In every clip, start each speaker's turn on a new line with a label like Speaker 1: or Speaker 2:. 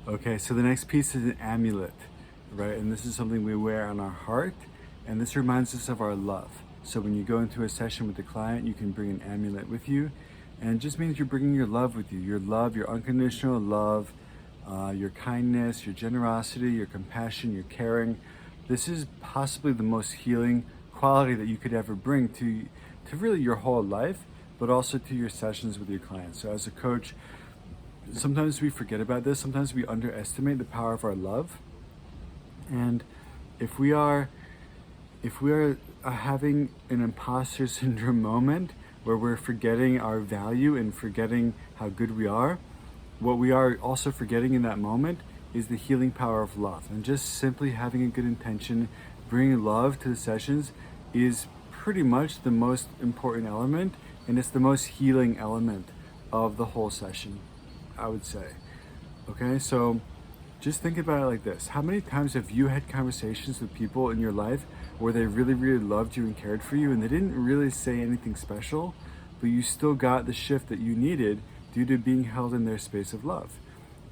Speaker 1: Okay, so the next piece is an amulet, right? And this is something we wear on our heart, and this reminds us of our love. So when you go into a session with the client, you can bring an amulet with you, and it just means you're bringing your love with you. Your love, your unconditional love, your kindness, your generosity, your compassion, your caring. This is possibly the most healing quality that you could ever bring to really your whole life, but also to your sessions with your clients. So as a coach, sometimes we forget about this. Sometimes we underestimate the power of our love. And if we are having an imposter syndrome moment where we're forgetting our value and forgetting how good we are, what we are also forgetting in that moment is the healing power of love. And just simply having a good intention, bringing love to the sessions is pretty much the most important element, and it's the most healing element of the whole session, I would say. Okay, so just think about it like this. How many times have you had conversations with people in your life where they really, really loved you and cared for you, and they didn't really say anything special, but you still got the shift that you needed due to being held in their space of love?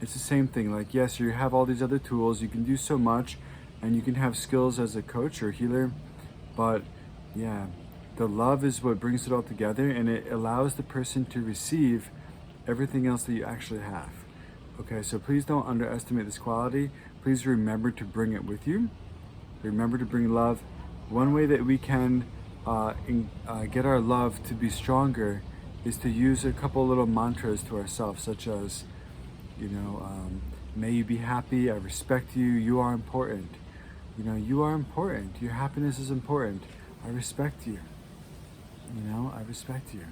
Speaker 1: It's the same thing. Like, yes, you have all these other tools, you can do so much, and you can have skills as a coach or healer, but yeah, the love is what brings it all together, and it allows the person to receive everything else that you actually have. Okay, so please don't underestimate this quality. Please remember to bring it with you. Remember to bring love. One way that we can get our love to be stronger is to use a couple little mantras to ourselves, such as, may you be happy, I respect you, you are important. You are important, your happiness is important, I respect you. I respect you.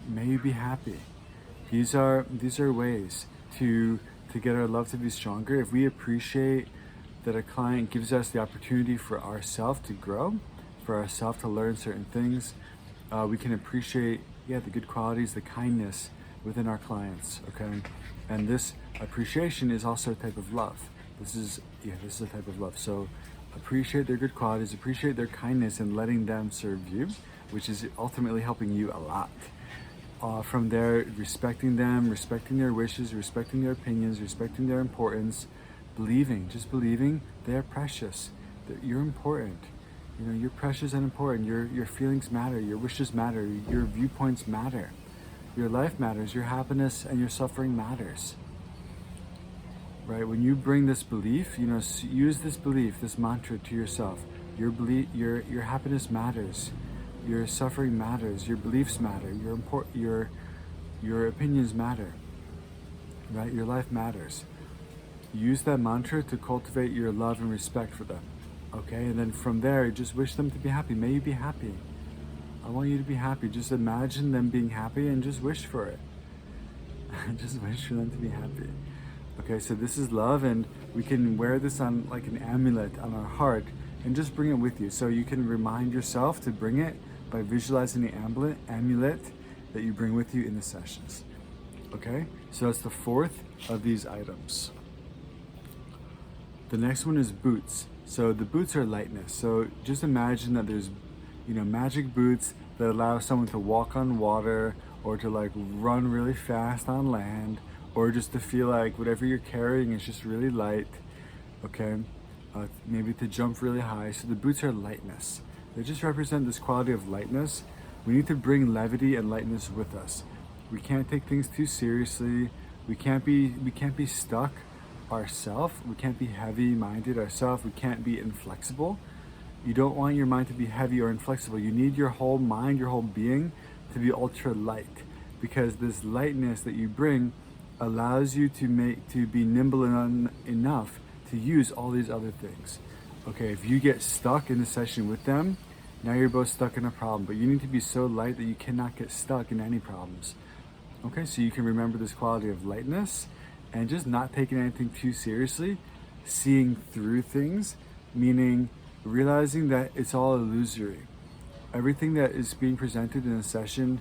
Speaker 1: May you be happy. These are ways to get our love to be stronger. If we appreciate that a client gives us the opportunity for ourselves to grow, for ourselves to learn certain things, we can appreciate the good qualities, the kindness within our clients. Okay, and this appreciation is also a type of love. This is a type of love. So appreciate their good qualities, appreciate their kindness, and letting them serve you, which is ultimately helping you a lot. From there, respecting them, respecting their wishes, respecting their opinions, respecting their importance, just believing they're precious, that you're important. You're precious and important. Your feelings matter, your wishes matter, your viewpoints matter, your life matters, your happiness and your suffering matters. Right? When you bring this belief, use this belief, this mantra to yourself. Your happiness matters. Your suffering matters. Your beliefs matter. Your opinions matter. Right? Your life matters. Use that mantra to cultivate your love and respect for them. Okay? And then from there, just wish them to be happy. May you be happy. I want you to be happy. Just imagine them being happy and just wish for it. Just wish for them to be happy. Okay, so this is love, and we can wear this on like an amulet on our heart and just bring it with you. So you can remind yourself to bring it by visualizing the amulet that you bring with you in the sessions. Okay, so that's the fourth of these items. The next one is boots. So the boots are lightness. So just imagine that there's, magic boots that allow someone to walk on water, or to like run really fast on land, or just to feel like whatever you're carrying is just really light. Okay, maybe to jump really high. So the boots are lightness. They just represent this quality of lightness. We need to bring levity and lightness with us. We can't take things too seriously. We can't be stuck ourselves. We can't be heavy-minded ourselves. We can't be inflexible. You don't want your mind to be heavy or inflexible. You need your whole mind, your whole being to be ultra light, because this lightness that you bring allows you to be nimble enough to use all these other things. Okay, if you get stuck in the session with them, now you're both stuck in a problem, but you need to be so light that you cannot get stuck in any problems. Okay, so you can remember this quality of lightness and just not taking anything too seriously, seeing through things, meaning realizing that it's all illusory. Everything that is being presented in a session,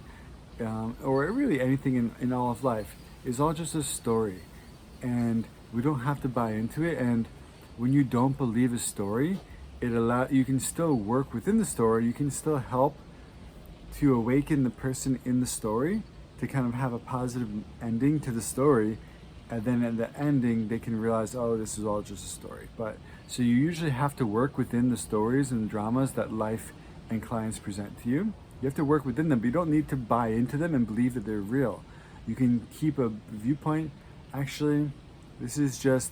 Speaker 1: or really anything in all of life, is all just a story, and we don't have to buy into it. And when you don't believe a story, you can still work within the story. You can still help to awaken the person in the story to kind of have a positive ending to the story, and then at the ending they can realize, oh, this is all just a story. But so you usually have to work within the stories and the dramas that life and clients present to you. You have to work within them, but you don't need to buy into them and believe that they're real. You can keep a viewpoint. Actually, this is just,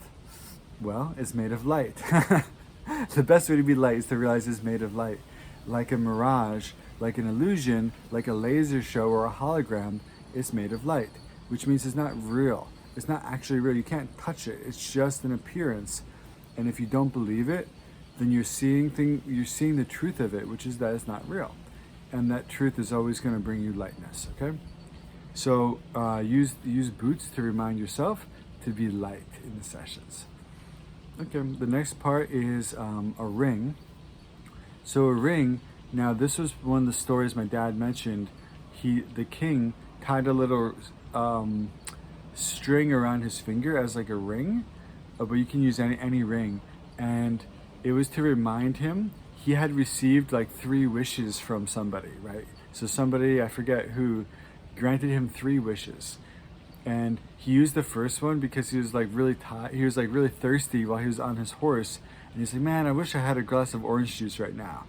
Speaker 1: well, it's made of light. The best way to be light is to realize it's made of light. Like a mirage, like an illusion, like a laser show or a hologram, it's made of light, which means it's not real. It's not actually real. You can't touch it. It's just an appearance. And if you don't believe it, then you're seeing the truth of it, which is that it's not real. And that truth is always going to bring you lightness, okay? So use boots to remind yourself to be light in the sessions. Okay, the next part is a ring. So a ring, now this was one of the stories my dad mentioned. The king tied a little string around his finger as like a ring, but you can use any ring. And it was to remind him he had received like 3 wishes from somebody, right? So somebody, I forget who, granted him 3 wishes. And he used the first one because he was like really tired. He was like really thirsty while he was on his horse. And he's like, man, I wish I had a glass of orange juice right now.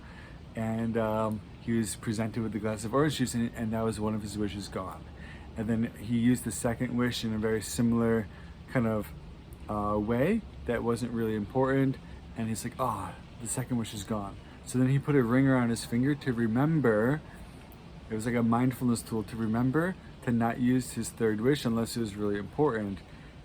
Speaker 1: And he was presented with the glass of orange juice, and that was one of his wishes gone. And then he used the second wish in a very similar kind of way that wasn't really important. And he's like, oh, the second wish is gone. So then he put a ring around his finger to remember. It was like a mindfulness tool to remember to not use his third wish unless it was really important.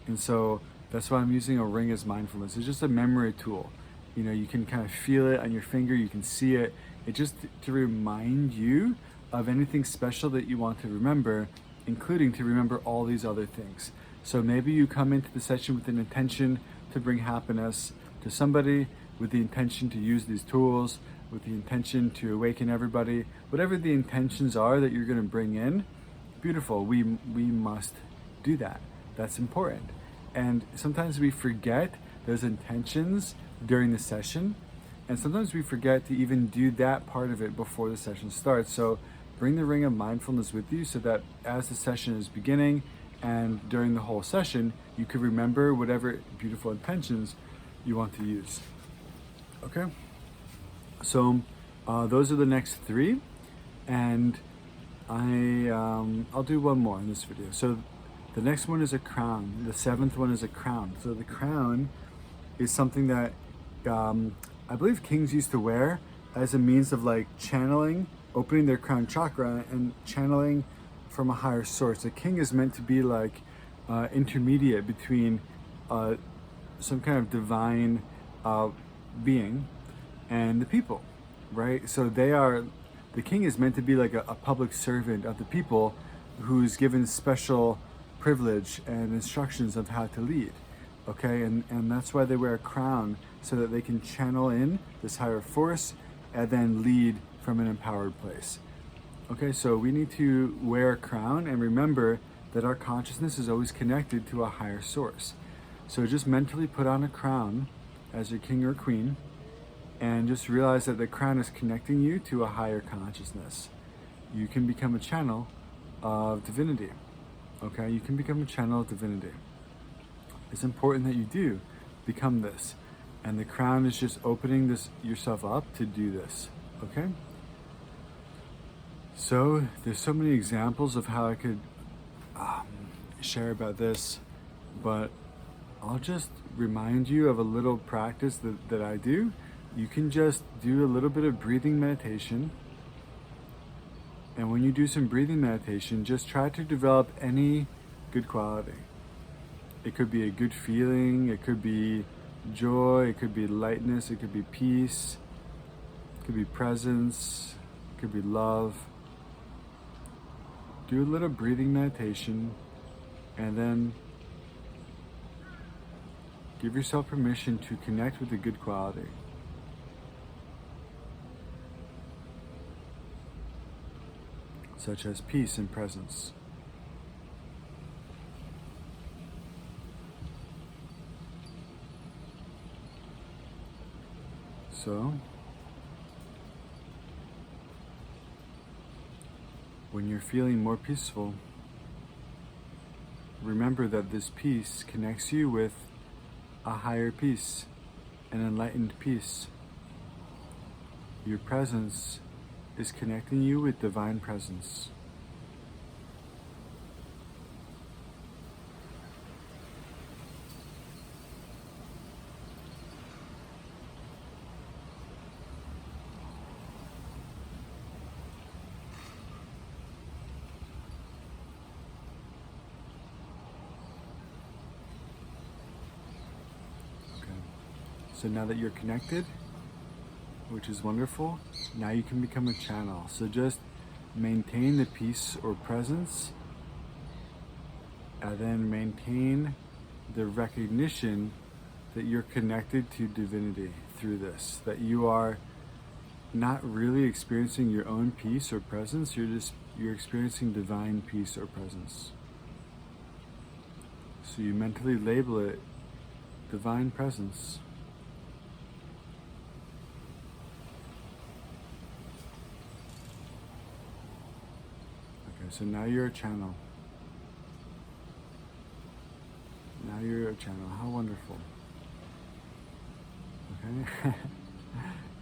Speaker 1: And so that's why I'm using a ring as mindfulness. It's just a memory tool. You know, you can kind of feel it on your finger, you can see it. It's just to remind you of anything special that you want to remember, including to remember all these other things. So maybe you come into the session with an intention to bring happiness to somebody, with the intention to use these tools, with the intention to awaken everybody. Whatever the intentions are that you're going to bring in, beautiful. We must do that. That's important. And sometimes we forget those intentions during the session, and sometimes we forget to even do that part of it before the session starts. So bring the ring of mindfulness with you so that as the session is beginning and during the whole session, you can remember whatever beautiful intentions you want to use. Okay? So those are the next 3, and I'll do one more in this video. So the next one is a crown. The 7th one is a crown. So the crown is something that I believe kings used to wear as a means of like channeling, opening their crown chakra and channeling from a higher source. A king is meant to be like intermediate between some kind of divine being and the people, right? So the king is meant to be like a public servant of the people who's given special privilege and instructions of how to lead, okay? And that's why they wear a crown, so that they can channel in this higher force and then lead from an empowered place. Okay, so we need to wear a crown and remember that our consciousness is always connected to a higher source. So just mentally put on a crown as your king or queen, and just realize that the crown is connecting you to a higher consciousness. You can become a channel of divinity. Okay, you can become a channel of divinity. It's important that you do become this. And the crown is just opening yourself up to do this. Okay? So there's so many examples of how I could share about this, but I'll just remind you of a little practice that I do. You can just do a little bit of breathing meditation. And when you do some breathing meditation, just try to develop any good quality. It could be a good feeling, it could be joy, it could be lightness, it could be peace, it could be presence, it could be love. Do a little breathing meditation, and then give yourself permission to connect with the good quality. Such as peace and presence. So, when you're feeling more peaceful, remember that this peace connects you with a higher peace, an enlightened peace. Your presence is connecting you with divine presence. So now that you're connected, which is wonderful, now you can become a channel. So just maintain the peace or presence, and then maintain the recognition that you're connected to divinity through this, that you are not really experiencing your own peace or presence, you're experiencing divine peace or presence. So you mentally label it divine presence. So now you're a channel. Now you're a channel. How wonderful. Okay?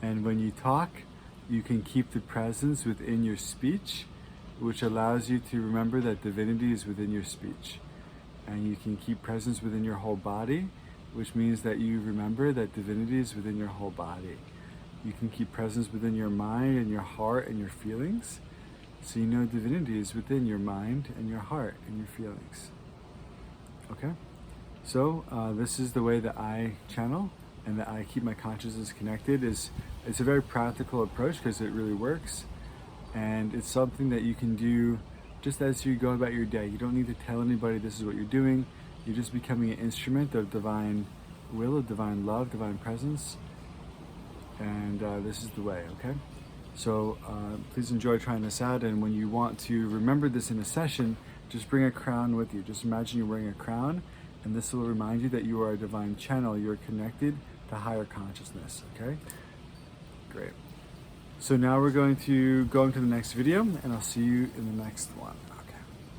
Speaker 1: And when you talk, you can keep the presence within your speech, which allows you to remember that divinity is within your speech. And you can keep presence within your whole body, which means that you remember that divinity is within your whole body. You can keep presence within your mind and your heart and your feelings. So you know divinity is within your mind and your heart and your feelings. Okay? So this is the way that I channel and that I keep my consciousness connected. It's a very practical approach because it really works. And it's something that you can do just as you go about your day. You don't need to tell anybody this is what you're doing. You're just becoming an instrument of divine will, of divine love, divine presence. And this is the way, okay? So please enjoy trying this out, and when you want to remember this in a session, just bring a crown with you. Just imagine you're wearing a crown, and this will remind you that you are a divine channel. You're connected to higher consciousness, okay? Great. So now we're going to go into the next video, and I'll see you in the next one.